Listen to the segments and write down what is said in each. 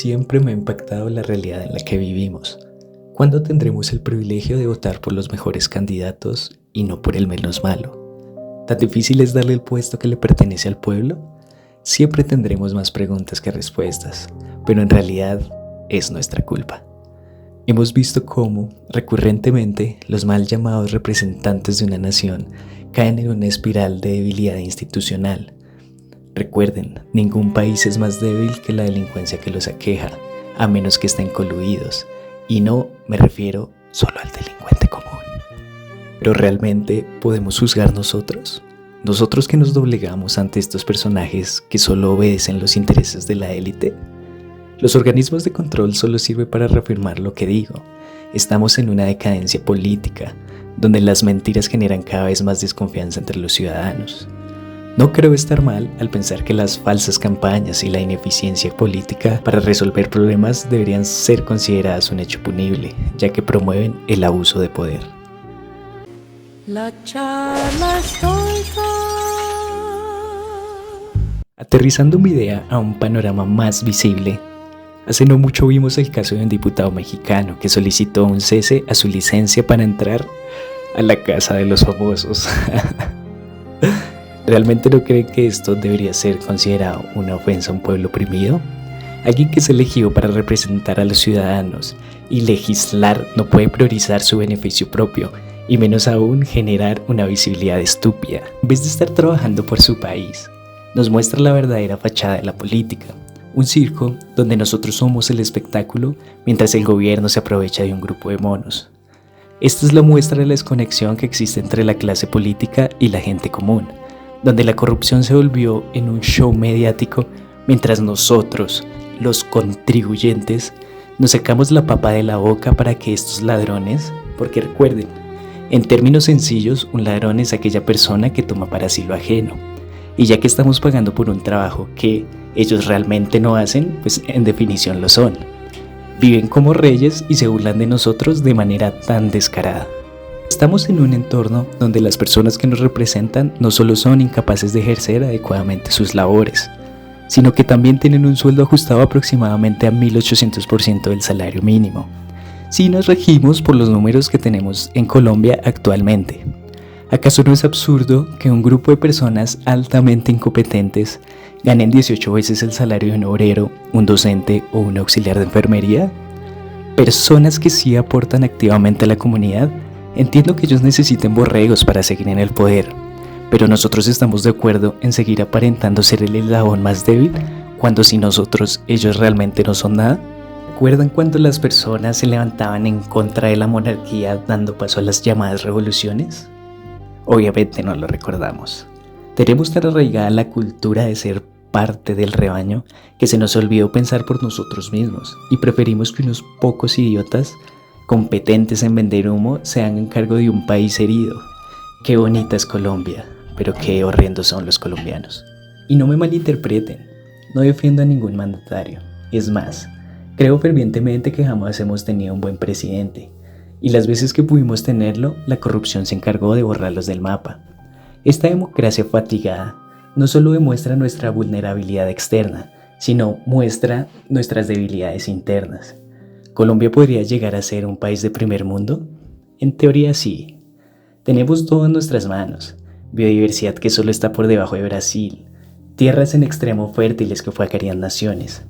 siempre me ha impactado la realidad en la que vivimos. ¿Cuándo tendremos el privilegio de votar por los mejores candidatos y no por el menos malo? ¿Tan difícil es darle el puesto que le pertenece al pueblo? Siempre tendremos más preguntas que respuestas, pero en realidad es nuestra culpa. Hemos visto cómo, recurrentemente, los mal llamados representantes de una nación caen en una espiral de debilidad institucional. Recuerden, ningún país es más débil que la delincuencia que los aqueja, a menos que estén coludidos, y no me refiero solo al delincuente común. Pero ¿realmente podemos juzgar nosotros? ¿Nosotros que nos doblegamos ante estos personajes que solo obedecen los intereses de la élite? Los organismos de control solo sirven para reafirmar lo que digo. Estamos en una decadencia política, donde las mentiras generan cada vez más desconfianza entre los ciudadanos. No creo estar mal al pensar que las falsas campañas y la ineficiencia política para resolver problemas deberían ser consideradas un hecho punible, ya que promueven el abuso de poder. La charla estoica. Aterrizando mi idea a un panorama más visible, hace no mucho vimos el caso de un diputado mexicano que solicitó un cese a su licencia para entrar a la casa de los famosos. ¿Realmente no creen que esto debería ser considerado una ofensa a un pueblo oprimido? Alguien que es elegido para representar a los ciudadanos y legislar no puede priorizar su beneficio propio, y menos aún generar una visibilidad estúpida. En vez de estar trabajando por su país, nos muestra la verdadera fachada de la política. Un circo donde nosotros somos el espectáculo mientras el gobierno se aprovecha de un grupo de monos. Esta es la muestra de la desconexión que existe entre la clase política y la gente común, donde la corrupción se volvió en un show mediático mientras nosotros, los contribuyentes, nos sacamos la papa de la boca para que estos ladrones, porque recuerden, en términos sencillos, un ladrón es aquella persona que toma para sí lo ajeno. Y ya que estamos pagando por un trabajo que ellos realmente no hacen, pues en definición lo son. Viven como reyes y se burlan de nosotros de manera tan descarada. Estamos en un entorno donde las personas que nos representan no solo son incapaces de ejercer adecuadamente sus labores, sino que también tienen un sueldo ajustado aproximadamente a 1.800% del salario mínimo. Si nos regimos por los números que tenemos en Colombia actualmente. ¿Acaso no es absurdo que un grupo de personas altamente incompetentes ganen 18 veces el salario de un obrero, un docente o un auxiliar de enfermería? Personas que sí aportan activamente a la comunidad. Entiendo que ellos necesiten borregos para seguir en el poder, pero nosotros estamos de acuerdo en seguir aparentando ser el eslabón más débil cuando sin nosotros ellos realmente no son nada. ¿Recuerdan cuando las personas se levantaban en contra de la monarquía dando paso a las llamadas revoluciones? Obviamente no lo recordamos. Tenemos tan arraigada la cultura de ser parte del rebaño que se nos olvidó pensar por nosotros mismos y preferimos que unos pocos idiotas competentes en vender humo se hagan cargo de un país herido. Qué bonita es Colombia, pero qué horrendos son los colombianos. Y no me malinterpreten, no defiendo a ningún mandatario. Es más, creo fervientemente que jamás hemos tenido un buen presidente, y las veces que pudimos tenerlo, la corrupción se encargó de borrarlos del mapa. Esta democracia fatigada no solo demuestra nuestra vulnerabilidad externa, sino muestra nuestras debilidades internas. ¿Colombia podría llegar a ser un país de primer mundo? En teoría sí. Tenemos todo en nuestras manos, biodiversidad que solo está por debajo de Brasil, tierras en extremo fértiles que opacarían naciones,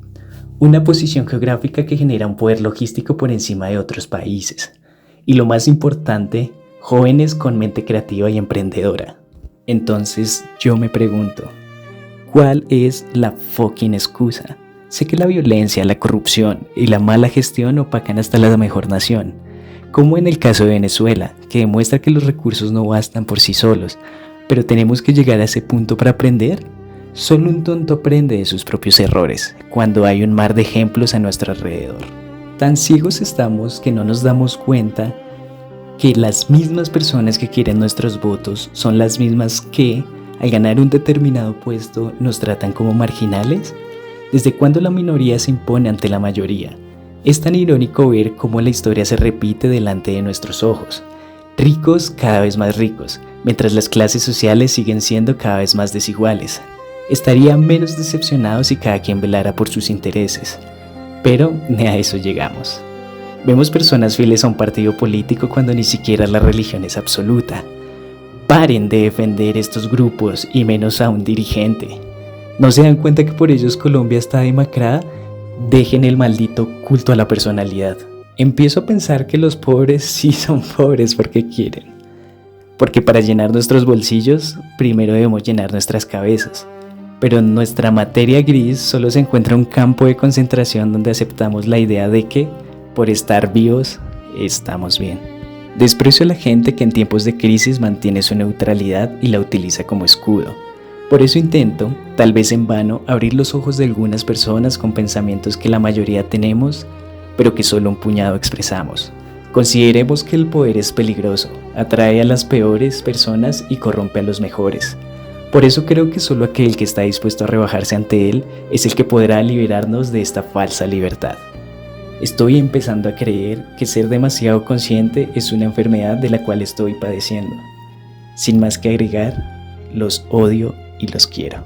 una posición geográfica que genera un poder logístico por encima de otros países, y lo más importante, jóvenes con mente creativa y emprendedora. Entonces yo me pregunto, ¿cuál es la fucking excusa? Sé que la violencia, la corrupción y la mala gestión opacan hasta la mejor nación, como en el caso de Venezuela, que demuestra que los recursos no bastan por sí solos, pero tenemos que llegar a ese punto para aprender. Solo un tonto aprende de sus propios errores, cuando hay un mar de ejemplos a nuestro alrededor. Tan ciegos estamos que no nos damos cuenta que las mismas personas que quieren nuestros votos son las mismas que, al ganar un determinado puesto, nos tratan como marginales. ¿Desde cuándo la minoría se impone ante la mayoría? Es tan irónico ver cómo la historia se repite delante de nuestros ojos. Ricos cada vez más ricos, mientras las clases sociales siguen siendo cada vez más desiguales. Estaría menos decepcionado si cada quien velara por sus intereses. Pero ni a eso llegamos. Vemos personas fieles a un partido político cuando ni siquiera la religión es absoluta. Paren de defender estos grupos y menos a un dirigente. ¿No se dan cuenta que por ellos Colombia está demacrada? Dejen el maldito culto a la personalidad. Empiezo a pensar que los pobres sí son pobres porque quieren. Porque para llenar nuestros bolsillos, primero debemos llenar nuestras cabezas. Pero en nuestra materia gris solo se encuentra un campo de concentración donde aceptamos la idea de que, por estar vivos, estamos bien. Desprecio a la gente que en tiempos de crisis mantiene su neutralidad y la utiliza como escudo. Por eso intento, tal vez en vano, abrir los ojos de algunas personas con pensamientos que la mayoría tenemos, pero que solo un puñado expresamos. Consideremos que el poder es peligroso, atrae a las peores personas y corrompe a los mejores. Por eso creo que solo aquel que está dispuesto a rebajarse ante él es el que podrá liberarnos de esta falsa libertad. Estoy empezando a creer que ser demasiado consciente es una enfermedad de la cual estoy padeciendo. Sin más que agregar, los odio y los quiero.